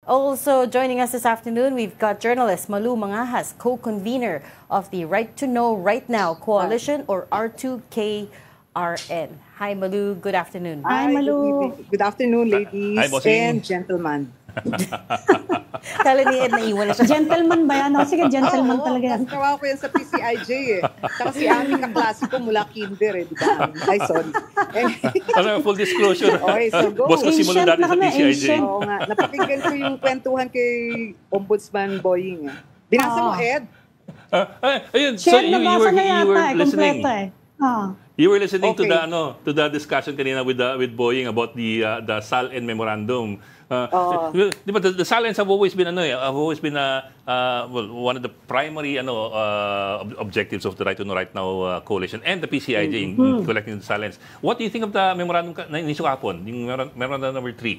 Also joining us this afternoon, we've got journalist Malu Mangahas, co-convener of the Right to Know Right Now Coalition, or R2KRN. Hi Malu, good afternoon. Hi Malu. Good afternoon, ladies and gentlemen. Kala ni Ed, naiwan na siya. Gentleman ba yan? Sige, gentleman talaga yan. Kawawa ko yan sa PCIJ eh. Saka si Ami kaklase ko mula kinder eh, di ba? Ay, sorry. Full disclosure. Okay, so go. Boss ko simula dati sa PCIJ. Oo nga. Napakinggan ko yung kwentuhan kay Ombudsman Boying. Binasa mo, Ed? Ayun, so you were listening. You were listening Okay. to the discussion kanina with Boying about the SALN memorandum. Di ba, the SALNs have always been one of the primary objectives of the Right to Know Right Now coalition and the PCIJ in collecting the SALNs. What do you think of the memorandum na inisyo kahapon, yung memorandum number 3?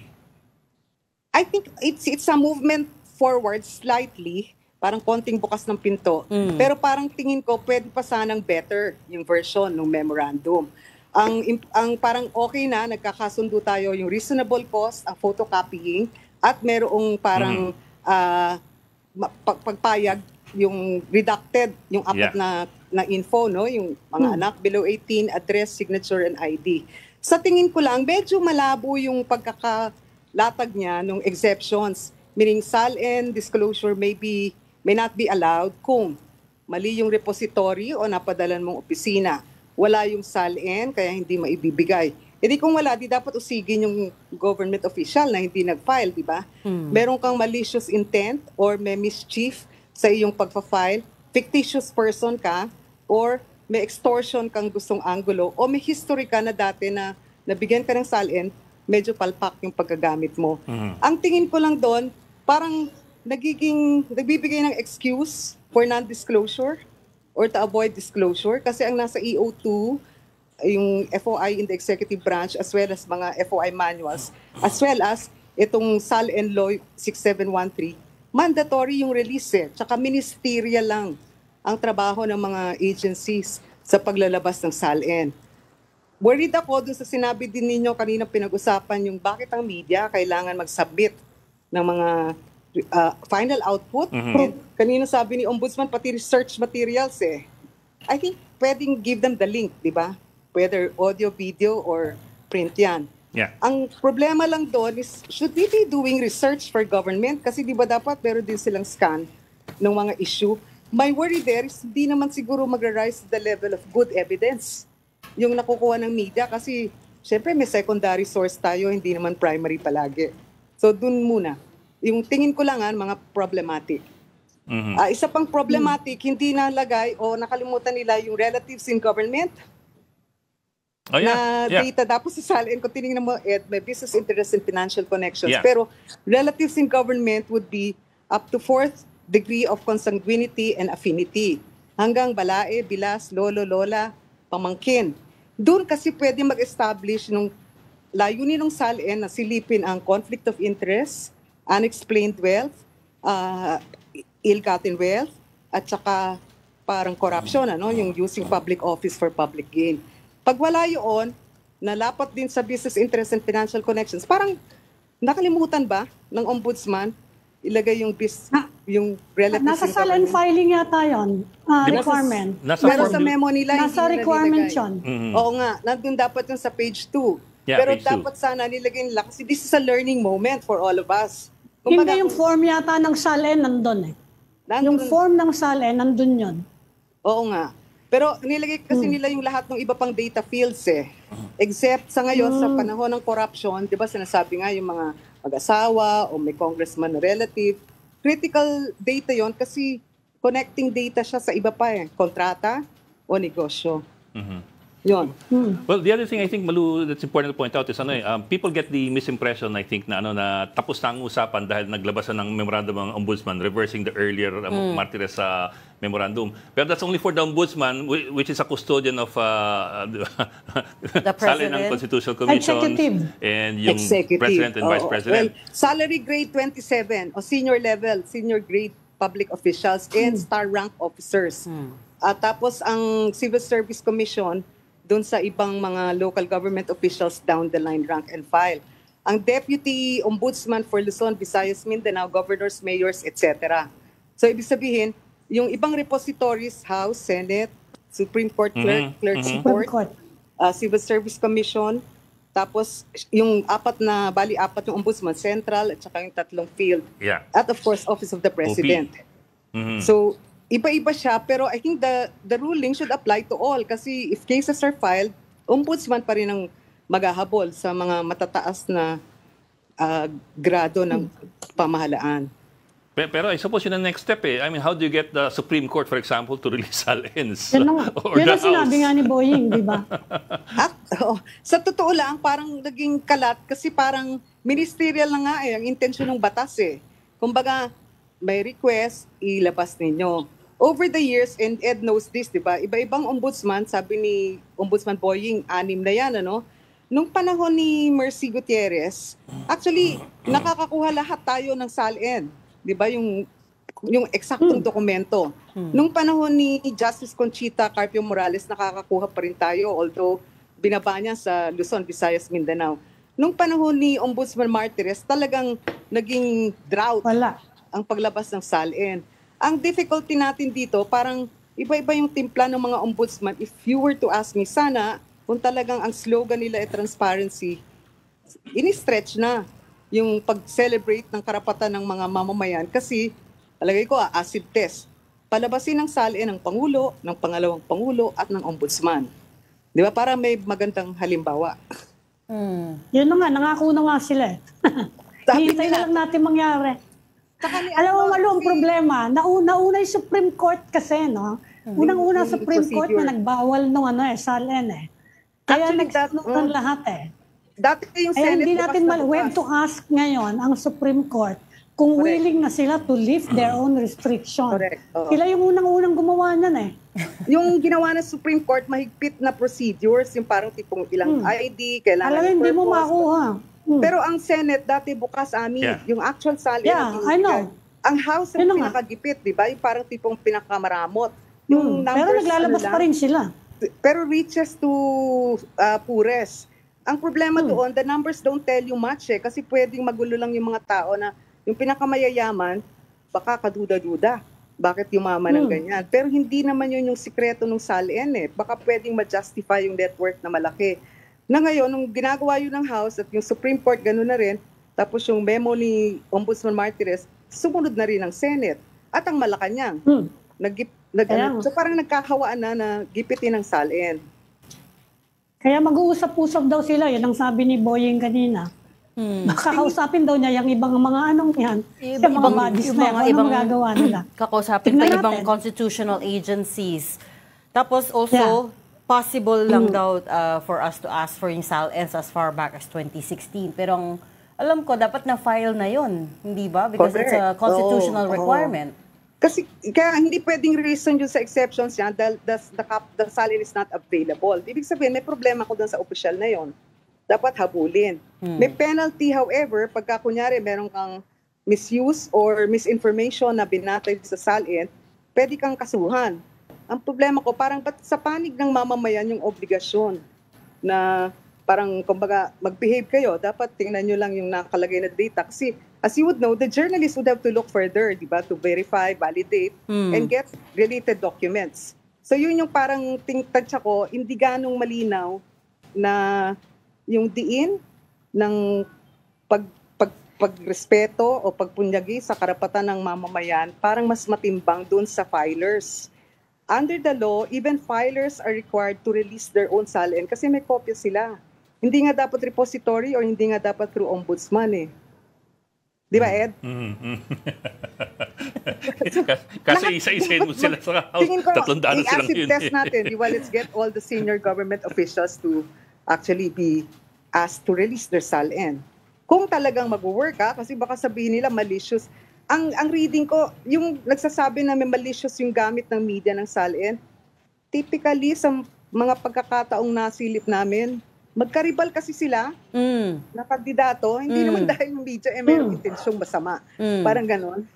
I think it's a movement forward slightly. Parang konting bukas ng pinto. Pero parang tingin ko, pwede pa sanang better yung version ng memorandum. Ang parang okay na, nagkakasundo tayo yung reasonable cost, ang photocopying, at merong parang pagpayag, yung redacted, yung apat na info, no? Yung mga anak below 18, address, signature, and ID. Sa tingin ko lang, medyo malabo yung pagkakalatag niya ng exceptions. Meaning, SALN disclosure may not be allowed kung mali yung repository o napadalan mong opisina. Wala yung SALN, kaya hindi maibibigay. Hindi kung wala, di dapat usigin yung government official na hindi nag-file, di ba? Meron kang malicious intent or may mischief sa iyong pagpa-file, fictitious person ka, or may extortion kang gustong angulo, o may history ka na dati na nabigyan ka ng SALN, medyo palpak yung paggagamit mo. Ang tingin ko lang doon, parang nagbibigay ng excuse for non-disclosure or to avoid disclosure kasi ang nasa EO2, yung FOI in the executive branch as well as mga FOI manuals, as well as itong SALN Law 6713, mandatory yung release tsaka ministerial lang ang trabaho ng mga agencies sa paglalabas ng SALN. Worried ako dun sa sinabi din ninyo kanina pinag-usapan yung bakit ang media kailangan mag-submit ng mga final output. And kanina sabi ni Ombudsman, pati research materials I think pwedeng give them the link, di ba? Whether audio, video, or print yan. Yeah. Ang problema lang doon is, should we be doing research for government? Kasi di ba dapat meron din silang scan ng mga issue. My worry there is, di naman siguro magra-rise the level of good evidence yung nakukuha ng media kasi syempre may secondary source tayo, hindi naman primary palagi. So dun muna. Yung tingin ko lang mga problematic. Isa pang problematic, hindi nalagay o nakalimutan nila yung relatives in government na data. Tapos sa SALN, kung tinignan mo, Ed, may business interest and financial connections. Pero relatives in government would be up to 4th degree of consanguinity and affinity. Hanggang balae, bilas, lolo, lola, pamangkin. Doon kasi pwede mag-establish nung layunin ng SALN na silipin ang conflict of interest, unexplained wealth, ill-gotten wealth, at saka parang corruption, yung using public office for public gain. Pag wala yun, nalapat din sa business interest and financial connections, parang nakalimutan ba ng ombudsman ilagay yung relatives nasa SALN filing yata yun, requirement. Pero sa memo nila, nasa requirement yun. Oo nga, nandun dapat yun sa page 2. Pero dapat sana nilagay nila kasi this is a learning moment for all of us. Hindi yung form yata ng SALN nandun Yung form ng SALN nandun yun. Oo nga. Pero nilagay kasi nila yung lahat ng iba pang data fields Except sa ngayon, sa panahon ng corruption, di ba sinasabi nga yung mga mag-asawa o may congressman na relative, critical data yon kasi connecting data siya sa iba pa kontrata o negosyo. Yun. Well, the other thing I think, Malu, that's important to point out is people get the misimpression, I think, na tapos na ang usapan dahil naglabasan ng memorandum ng ombudsman reversing the earlier Martires memorandum. Pero that's only for the ombudsman, which is a custodian of the SALN ng Constitutional Commission and yung president and vice president. Well, salary grade 27 o senior level, senior grade public officials and star rank officers. At tapos ang Civil Service Commission doon sa ibang mga local government officials down the line rank and file. ang Deputy Ombudsman for Luzon, Visayas, Mindanao, Governors, Mayors, etc. So ibig sabihin, yung ibang repositories, House, Senate, Supreme Court Clerk, Clerk's Supreme Court, Court. Civil Service Commission, tapos yung apat yung Ombudsman, Central, at saka yung 3 field. Yeah. At of course, Office of the President. So, iba-iba siya, pero I think the ruling should apply to all kasi if cases are filed, Ombudsman pa rin ang maghahabol sa mga matataas na grado ng pamahalaan. Pero I suppose yun ang next step eh. I mean, how do you get the Supreme Court, for example, to release SALENs? Yun ang sinabi nga ni Boying, di ba? Sa totoo lang, parang naging kalat kasi parang ministerial na nga ang intensyon ng batas eh. Kumbaga, may request, ilabas ninyo. Over the years, and Ed knows this, di ba? Iba-ibang ombudsman, sabi ni Ombudsman Boying, 6 na yan, ano? Nung panahon ni Mercy Gutierrez, actually, nakakakuha lahat tayo ng SALN. Di ba? Yung eksaktong dokumento. Nung panahon ni Justice Conchita Carpio Morales, nakakakuha pa rin tayo, although binaba niya sa Luzon, Visayas, Mindanao. Nung panahon ni Ombudsman Martires, talagang naging drought ang paglabas ng SALN. Ang difficulty natin dito, parang iba-iba yung timpla ng mga ombudsman. If you were to ask me, sana kung talagang ang slogan nila ay transparency, ini-stretch na yung pag-celebrate ng karapatan ng mga mamamayan kasi, palagay ko, acid test. Palabasin ng SALN ng Pangulo, ng Pangalawang Pangulo, at ng Ombudsman. Di ba? Para may magandang halimbawa. Yun na nga, nangako na nga sila eh. Hintay na lang natin mangyari. Alam mo, Malu, ang problema, nauna yung Supreme Court kasi, no? Unang-una Supreme Court na nagbawal nung SALN eh. Kaya nagsunod lahat eh. Dati yung Kaya Senate, hindi natin we have to ask ngayon ang Supreme Court kung willing na sila to lift their own restriction. Correct. Sila yung unang-unang gumawa niyan eh. Yung ginawa ng Supreme Court, mahigpit na procedures, yung parang tipong ilang ID, kailangan Alam, hindi mo makuha. Pero ang Senate, dati bukas yung actual SALN. I know. Ang House ang pinakagipit, di ba? Yung parang tipong pinakamaramot. Yung numbers, pero naglalabas pa rin sila. Pero reaches to poorest. Ang problema doon, the numbers don't tell you much eh. Kasi pwedeng magulo lang yung mga tao na yung pinakamayayaman, baka kaduda-duda. Bakit yumaman ng ganyan? Pero hindi naman yun yung sikreto ng SALN eh. Baka pwedeng ma-justify yung net worth na malaki. Na ngayon, nung ginagawa yun ng House at yung Supreme Court, gano'n na rin, tapos yung memo ni Ombudsman Martires, sumunod na rin ng Senate. At ang Malacanang, so parang nagkakawaan na gipitin ng SALN. Kaya mag-uusap-usap daw sila, yan ang sabi ni Boying kanina. Makakausapin daw niya yung ibang mga anong yan, yung mga bodies na yan, anong magagawa nila. Kakausapin pa ibang constitutional agencies. Tapos also, possible lang daw for us to ask for yung SALNs as far back as 2016. Pero ang alam ko, dapat na-file na yon, hindi ba? Because it's a constitutional requirement. Kasi kaya hindi pwedeng reason yun sa exceptions yan dahil the SALN is not available. Ibig sabihin, may problema ko dun sa official na yon. Dapat habulin. May penalty, however, pagka kunyari meron kang misuse or misinformation na binatay sa SALN, pwede kang kasuhan. Ang problema ko, parang sa panig ng mamamayan yung obligasyon na parang, kumbaga, mag-behave kayo, dapat tingnan nyo lang yung nakalagay na data. Kasi, as you would know, the journalist would have to look further, di ba, to verify, validate, and get related documents. So, yun yung parang tingtag ko, hindi ganong malinaw na yung diin ng pagrespeto o pagpunyagi sa karapatan ng mamamayan, parang mas matimbang dun sa filers. Under the law, even filers are required to release their own SALN kasi may kopya sila. Hindi nga dapat repository or hindi nga dapat through ombudsman eh. Di ba, Ed? Kasi isa-isahin mo sila sa house. 300 silang i-acid yun. test natin. Let's get all the senior government officials to actually be asked to release their SALN. Kung talagang mag-work kasi baka sabihin nila malicious. Ang reading ko, yung nagsasabi na may malicious yung gamit ng media ng SALN, typically sa mga pagkakataong nasilip namin, magkaribal kasi sila na kandidato, hindi naman dahil yung media may intensyong masama. Parang ganon.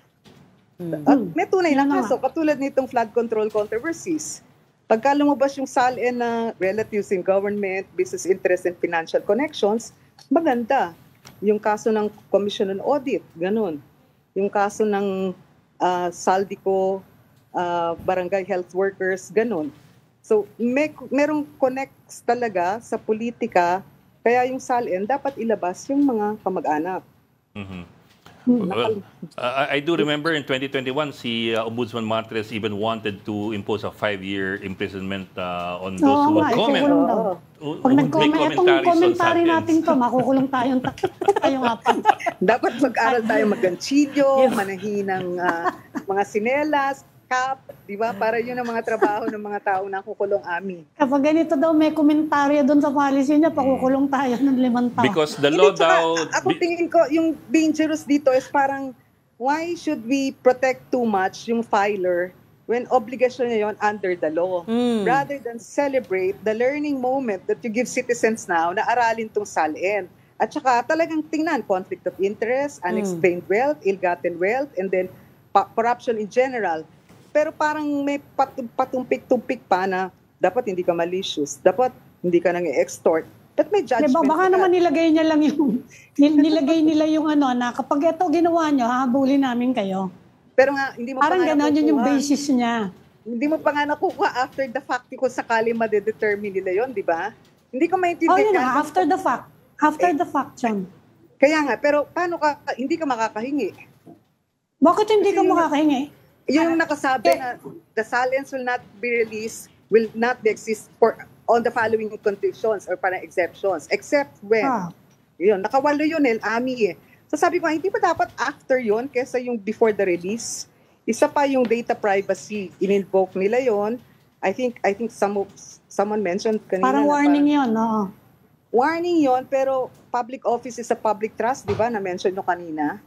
At may tunay na kaso, katulad nitong flood control controversies. Pagka lumabas yung SALN na relatives in government, business interest, and financial connections, maganda. Yung kaso ng Commission on Audit, ganun. Yung kaso ng Saldico, barangay health workers, ganun. So, merong connects talaga sa politika, kaya yung SALN dapat ilabas yung mga kamag-anak. Well, I do remember in 2021, si Ombudsman Martires even wanted to impose a 5-year imprisonment on those who would comment. Pag nag-comment, itong commentary natin to, makukulong tayong apat. Dapat mag-aral tayo mag-ganchilyo, manahin ng mga sinelas, cap, di ba? Para yun ang mga trabaho ng mga tao na kukulong ami. Kapag ganito daw, may komentaryo doon sa policy niya, pakukulong tayo ng 5 taon. Because the law daw... Ako tingin ko, yung dangerous dito is parang, why should we protect too much yung filer when obligation niya yun under the law? Rather than celebrate the learning moment that you give citizens now na aralin tong SALN. At saka talagang tingnan, conflict of interest, unexplained wealth, ill-gotten wealth, and then corruption in general. Pero parang may patumpik-tumpik pa na dapat hindi ka malicious, dapat hindi ka nang extort. But may judgment. Diba, baka naman nilagay niya lang yung, nilagay nila yung na kapag ito ginawa nyo, hahabulin namin kayo. Pero nga, hindi mo parang pa nga gano'n nakukuha. yun yung basis niya. Hindi mo pa nga nakukuha after the fact kung sakali madedetermine nila yon, di ba? Hindi ko maintindihan. Yun na, after the fact. After the fact, John. Kaya nga, pero paano ka, hindi ka makakahingi? Bakit hindi ka makakahingi? Yung nakasabi na the SALNs will not be released, will not be exist for on the following conditions or parang exceptions, except when, yun, nakawalo yun, AMI eh. So sabi ko, hindi pa dapat after yun kesa yung before the release? Isa pa yung data privacy, in-invoke nila yun. I think someone mentioned kanina. Parang warning yun, no? Warning yun, pero public office is a public trust, di ba, na-mention nyo kanina?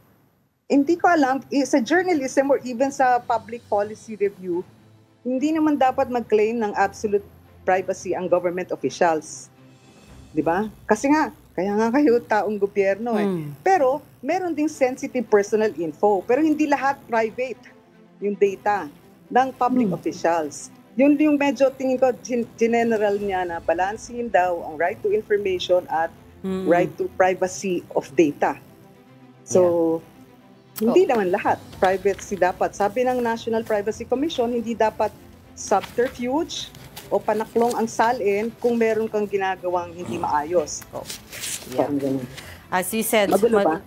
Hindi ko alam, sa journalism or even sa public policy review, hindi naman dapat mag-claim ng absolute privacy ang government officials. Di ba? Kasi nga, kaya nga kayo taong gobyerno eh. Pero, meron ding sensitive personal info. Pero hindi lahat private yung data ng public officials. Yun yung medyo tingin ko, general niya na balansin daw ang right to information at right to privacy of data. So, hindi naman lahat. Privacy dapat. Sabi ng National Privacy Commission, hindi dapat subterfuge o panaklong ang SALN kung meron kang ginagawang hindi maayos. As you said, Magulo ba?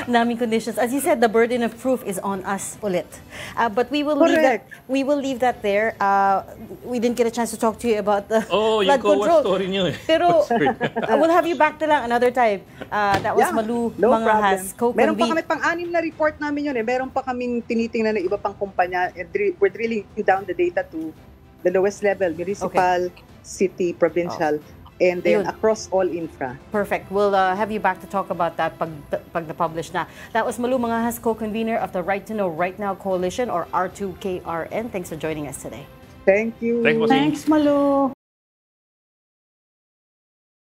naming conditions. As you said, the burden of proof is on us ulit. But we will leave that there. We didn't get a chance to talk to you about the flood control. Story niyo eh. Pero we'll have you back to lang another time. That was Malu Mangahas, co-convene. Meron pa kami pang-anim na report namin yun eh. Meron pa kaming tinitingnan na iba pang kumpanya. We're drilling down the data to the lowest level, municipal, city, provincial. And then across all infra. Perfect. We'll have you back to talk about that pag na-publish na. That was Malu Mangahas, co-convener of the Right to Know Right Now Coalition or R2KRN. Thanks for joining us today. Thank you. Thanks, Malu.